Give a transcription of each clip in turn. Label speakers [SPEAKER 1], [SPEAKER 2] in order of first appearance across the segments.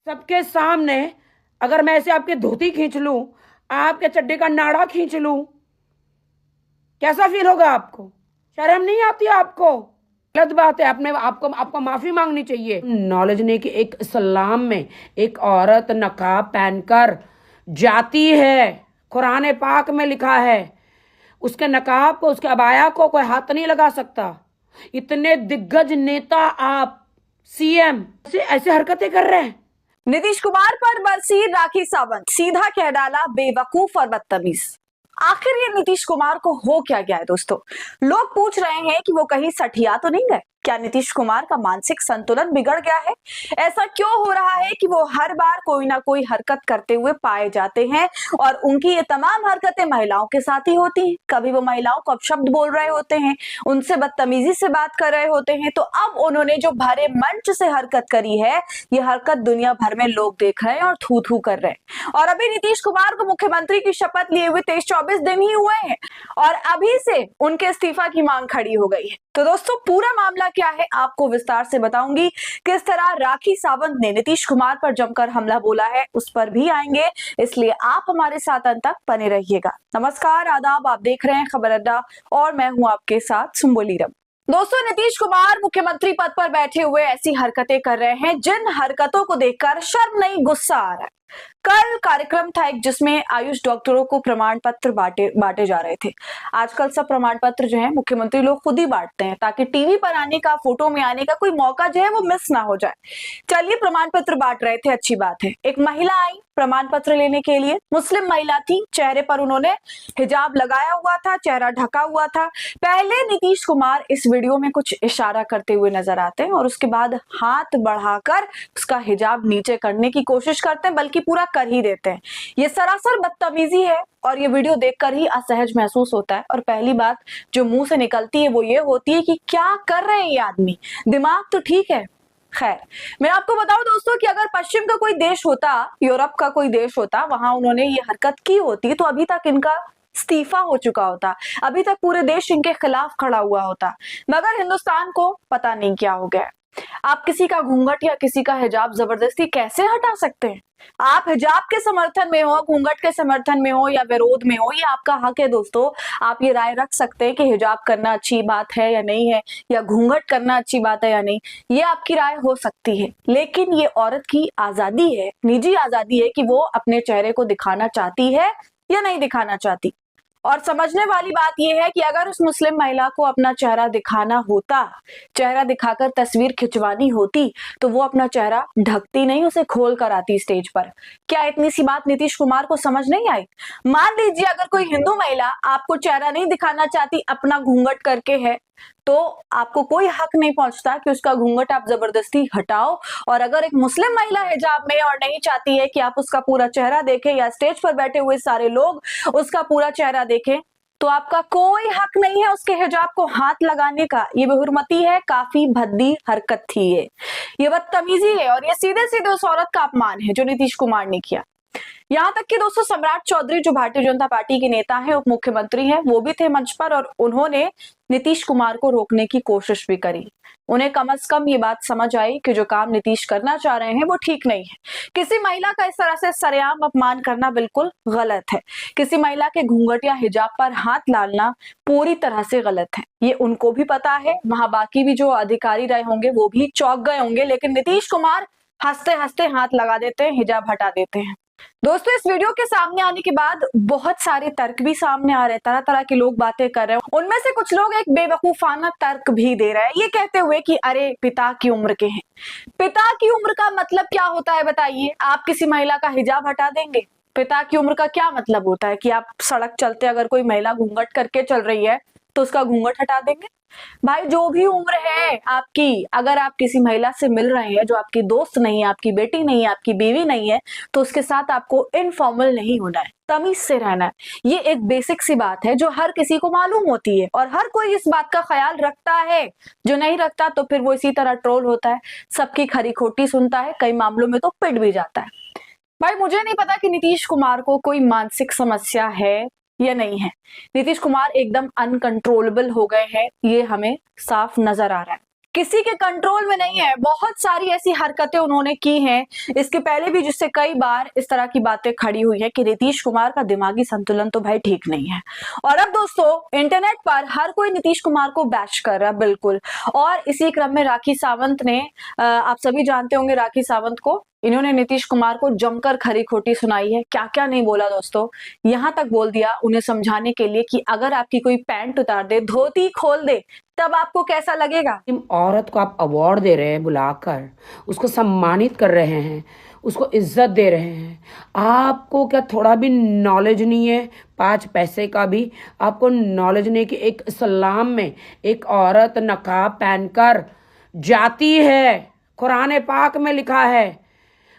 [SPEAKER 1] सबके सामने अगर मैं ऐसे आपके धोती खींच लूं, आपके चड्डे का नाड़ा खींच लूं, कैसा फील होगा आपको? शर्म नहीं आती आपको? गलत बात है। आपको माफी मांगनी चाहिए। नॉलेज नहीं कि एक इस्लाम में एक औरत नकाब पहनकर जाती है, कुरान पाक में लिखा है उसके नकाब को, उसके अबाया को कोई हाथ नहीं लगा सकता। इतने दिग्गज नेता, आप सीएम ऐसे हरकतें कर रहे हैं।
[SPEAKER 2] नीतीश कुमार पर बरसी राखी सावंत, सीधा कह डाला बेवकूफ और बदतमीज। आखिर ये नीतीश कुमार को हो क्या गया है दोस्तों? लोग पूछ रहे हैं कि वो कहीं सठिया तो नहीं गए? क्या नीतीश कुमार का मानसिक संतुलन बिगड़ गया है? ऐसा क्यों हो रहा है कि वो हर बार कोई ना कोई हरकत करते हुए पाए जाते हैं और उनकी ये तमाम हरकतें महिलाओं के साथ ही होती हैं? कभी वो महिलाओं को अपशब्द बोल रहे होते हैं, उनसे बदतमीजी से बात कर रहे होते हैं, तो अब उन्होंने जो भरे मंच से हरकत करी है, ये हरकत दुनिया भर में लोग देख रहे हैं और थू थू कर रहे हैं। और अभी नीतीश कुमार को मुख्यमंत्री की शपथ लिए हुए 23-24 दिन ही हुए हैं और अभी से उनके इस्तीफा की मांग खड़ी हो गई है। तो दोस्तों, पूरा मामला क्या है आपको विस्तार से बताऊंगी। किस तरह राखी सावंत ने नीतीश कुमार पर जमकर हमला बोला है उस पर भी आएंगे, इसलिए आप हमारे साथ अंत तक बने रहिएगा। नमस्कार, आदाब, आप देख रहे हैं खबर अड्डा और मैं हूं आपके साथ सुम्बोलीरम। दोस्तों, नीतीश कुमार मुख्यमंत्री पद पर बैठे हुए ऐसी हरकतें कर रहे हैं जिन हरकतों को देखकर शर्म नहीं गुस्सा आ रहा है। कल कार्यक्रम था एक जिसमें आयुष डॉक्टरों को प्रमाण पत्र बांटे जा रहे थे। आजकल सब प्रमाण पत्र जो है मुख्यमंत्री लोग खुद ही बांटते हैं ताकि टीवी पर आने का, फोटो में आने का कोई मौका जो है वो मिस ना हो जाए। चलिए, प्रमाण पत्र बांट रहे थे, अच्छी बात है। एक महिला आई प्रमाण पत्र लेने के लिए, मुस्लिम महिला थी, चेहरे पर उन्होंने हिजाब लगाया हुआ था, चेहरा ढका हुआ था। पहले नीतीश कुमार इस वीडियो में कुछ इशारा करते हुए नजर आते हैं और उसके बाद हाथ बढ़ाकर उसका हिजाब नीचे करने की कोशिश करते हैं, बल्कि पूरा कर ही देते हैं। ये सरासर बदतमीजी है और ये वीडियो देखकर ही असहज महसूस होता है। और पहली बात जो मुंह से निकलती है वो ये होती है कि क्या कर रहे हैं ये आदमी, दिमाग तो ठीक है। खैर, मैं आपको बताऊं दोस्तों कि अगर पश्चिम का कोई देश होता, यूरोप का कोई देश होता, वहां उन्होंने ये हरकत की होती तो अभी तक इनका इस्तीफा हो चुका होता, अभी तक पूरे देश इनके खिलाफ खड़ा हुआ होता। मगर हिंदुस्तान को पता नहीं क्या हो गया। आप किसी का घूंघट या किसी का हिजाब जबरदस्ती कैसे हटा सकते हैं? आप हिजाब के समर्थन में हो, घूंघट के समर्थन में हो या विरोध में हो, ये आपका हक है दोस्तों। आप ये राय रख सकते हैं कि हिजाब करना अच्छी बात है या नहीं है, या घूंघट करना अच्छी बात है या नहीं, ये आपकी राय हो सकती है। लेकिन ये औरत की आजादी है, निजी आजादी है कि वो अपने चेहरे को दिखाना चाहती है या नहीं दिखाना चाहती। और समझने वाली बात यह है कि अगर उस मुस्लिम महिला को अपना चेहरा दिखाना होता, चेहरा दिखाकर तस्वीर खिंचवानी होती, तो वो अपना चेहरा ढकती नहीं, उसे खोल कर आती स्टेज पर। क्या इतनी सी बात नीतीश कुमार को समझ नहीं आई? मान लीजिए अगर कोई हिंदू महिला आपको चेहरा नहीं दिखाना चाहती, अपना घूंघट करके है, तो आपको कोई हक नहीं पहुंचता कि उसका घूंघट आप जबरदस्ती हटाओ। और अगर एक मुस्लिम महिला हिजाब में और नहीं चाहती है कि आप उसका पूरा चेहरा देखें या स्टेज पर बैठे हुए सारे लोग उसका पूरा चेहरा देखें, तो आपका कोई हक नहीं है उसके हिजाब को हाथ लगाने का। ये बेहुरमती है, काफी भद्दी हरकत थी ये बदतमीजी है और ये सीधे सीधे उस औरत का अपमान है जो नीतीश कुमार ने किया। यहाँ तक कि दोस्तों, सम्राट चौधरी जो भारतीय जनता पार्टी के नेता हैं, उप मुख्यमंत्री हैं, वो भी थे मंच पर और उन्होंने नीतीश कुमार को रोकने की कोशिश भी करी। उन्हें कम से कम ये बात समझ आई कि जो काम नीतीश करना चाह रहे हैं वो ठीक नहीं है। किसी महिला का इस तरह से सरेआम अपमान करना बिल्कुल गलत है। किसी महिला के घूंघट या हिजाब पर हाथ डालना पूरी तरह से गलत है। ये उनको भी पता है, वहां बाकी भी जो अधिकारी रहे होंगे वो भी चौंक गए होंगे, लेकिन नीतीश कुमार हंसते हंसते हाथ लगा देते हैं, हिजाब हटा देते हैं। दोस्तों, इस वीडियो के सामने आने के बाद बहुत सारे तर्क भी सामने आ रहे हैं, तरह तरह के लोग बातें कर रहे हैं। उनमें से कुछ लोग एक बेवकूफाना तर्क भी दे रहे हैं, ये कहते हुए कि अरे पिता की उम्र के हैं। पिता की उम्र का मतलब क्या होता है बताइए? आप किसी महिला का हिजाब हटा देंगे? पिता की उम्र का क्या मतलब होता है कि आप सड़क चलते अगर कोई महिला घूंघट करके चल रही है तो उसका घूंघट हटा देंगे? भाई, जो भी उम्र है आपकी, अगर आप किसी महिला से मिल रहे हैं जो आपकी दोस्त नहीं है, आपकी बेटी नहीं है, आपकी बीवी नहीं है, तो उसके साथ आपको इनफॉर्मल नहीं होना है, तमीज से रहना है। ये एक बेसिक सी बात है जो हर किसी को मालूम होती है और हर कोई इस बात का ख्याल रखता है। जो नहीं रखता तो फिर वो इसी तरह ट्रोल होता है, सबकी खरी खोटी सुनता है, कई मामलों में तो पिट भी जाता है। भाई, मुझे नहीं पता कि नीतीश कुमार को कोई मानसिक समस्या है या नहीं है। नीतीश कुमार एकदम अनकंट्रोलेबल हो गए हैं, ये हमें साफ नजर आ रहा है। किसी के कंट्रोल में नहीं है। बहुत सारी ऐसी हरकतें उन्होंने की हैं इसके पहले भी, जिससे कई बार इस तरह की बातें खड़ी हुई है कि नीतीश कुमार का दिमागी संतुलन तो भाई ठीक नहीं है। और अब दोस्तों इंटरनेट पर हर कोई नीतीश कुमार को बैश कर रहा है, बिल्कुल। और इसी क्रम में राखी सावंत ने, आप सभी जानते होंगे राखी सावंत को, इन्होंने नीतीश कुमार को जमकर खरी खोटी सुनाई है। क्या क्या नहीं बोला दोस्तों, यहां तक बोल दिया उन्हें समझाने के लिए कि अगर आपकी कोई पैंट उतार दे, धोती खोल दे, तब आपको कैसा लगेगा।
[SPEAKER 1] औरत को आप अवार्ड दे रहे हैं, बुलाकर उसको सम्मानित कर रहे हैं, उसको इज्जत दे रहे हैं। आपको क्या थोड़ा भी नॉलेज नहीं है, 5 पैसे का भी आपको नॉलेज नहीं कि एक इस्लाम में एक औरत नकाब पहनकर जाती है। कुरान पाक में लिखा है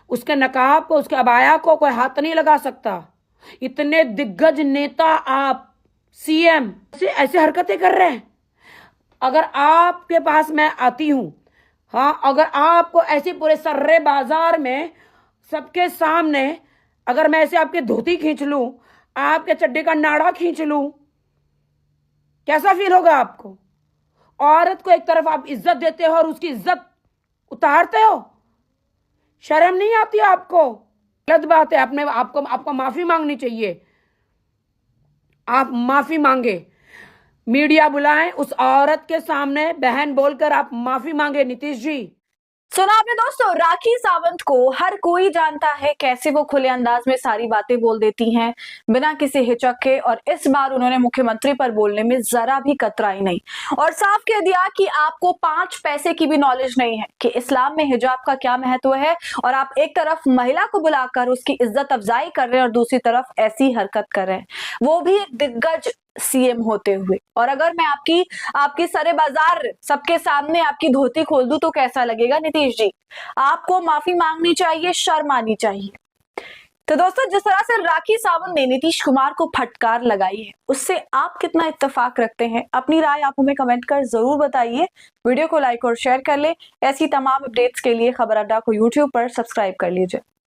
[SPEAKER 1] उसके नकाब को, उसके अबाया को कोई हाथ नहीं लगा सकता। इतने दिग्गज नेता आप, सीएम ऐसे हरकतें कर रहे हैं। अगर आपके पास मैं आती हूं, हाँ, अगर आपको ऐसे पूरे सर्रे बाजार में सबके सामने अगर मैं ऐसे आपके धोती खींच लूं, आपके चड्डी का नाड़ा खींच लूं, कैसा फील होगा आपको। औरत को एक तरफ आप इज्जत देते हो और उसकी इज्जत उतारते हो, शर्म नहीं आती आपको। गलत बात है। आपको माफी मांगनी चाहिए। आप माफी मांगे, मीडिया बुलाएं, उस औरत के सामने बहन बोलकर आप माफी मांगे। नीतीश जी,
[SPEAKER 2] सुना आपने दोस्तों, राखी सावंत को हर कोई जानता है कैसे वो खुले अंदाज में सारी बातें बोल देती हैं बिना किसी हिचक के। और इस बार उन्होंने मुख्यमंत्री पर बोलने में जरा भी कतराई नहीं और साफ कह दिया कि आपको 5 पैसे की भी नॉलेज नहीं है कि इस्लाम में हिजाब का क्या महत्व है। और आप एक तरफ महिला को बुलाकर उसकी इज्जत अफजाई कर रहे हैं और दूसरी तरफ ऐसी हरकत कर रहे हैं, वो भी दिग्गज सीएम होते हुए। और अगर मैं आपकी सरे बाजार सबके सामने आपकी धोती खोल दूं तो कैसा लगेगा। नीतीश जी, आपको माफी मांगनी चाहिए, शर्म आनी चाहिए। तो दोस्तों, जिस तरह से राखी सावंत ने नीतीश कुमार को फटकार लगाई है, उससे आप कितना इत्तेफाक रखते हैं? अपनी राय आप हमें कमेंट कर जरूर बताइए। वीडियो को लाइक और शेयर कर ले। ऐसी तमाम अपडेट्स के लिए खबर अड्डा को यूट्यूब पर सब्सक्राइब कर लीजिए।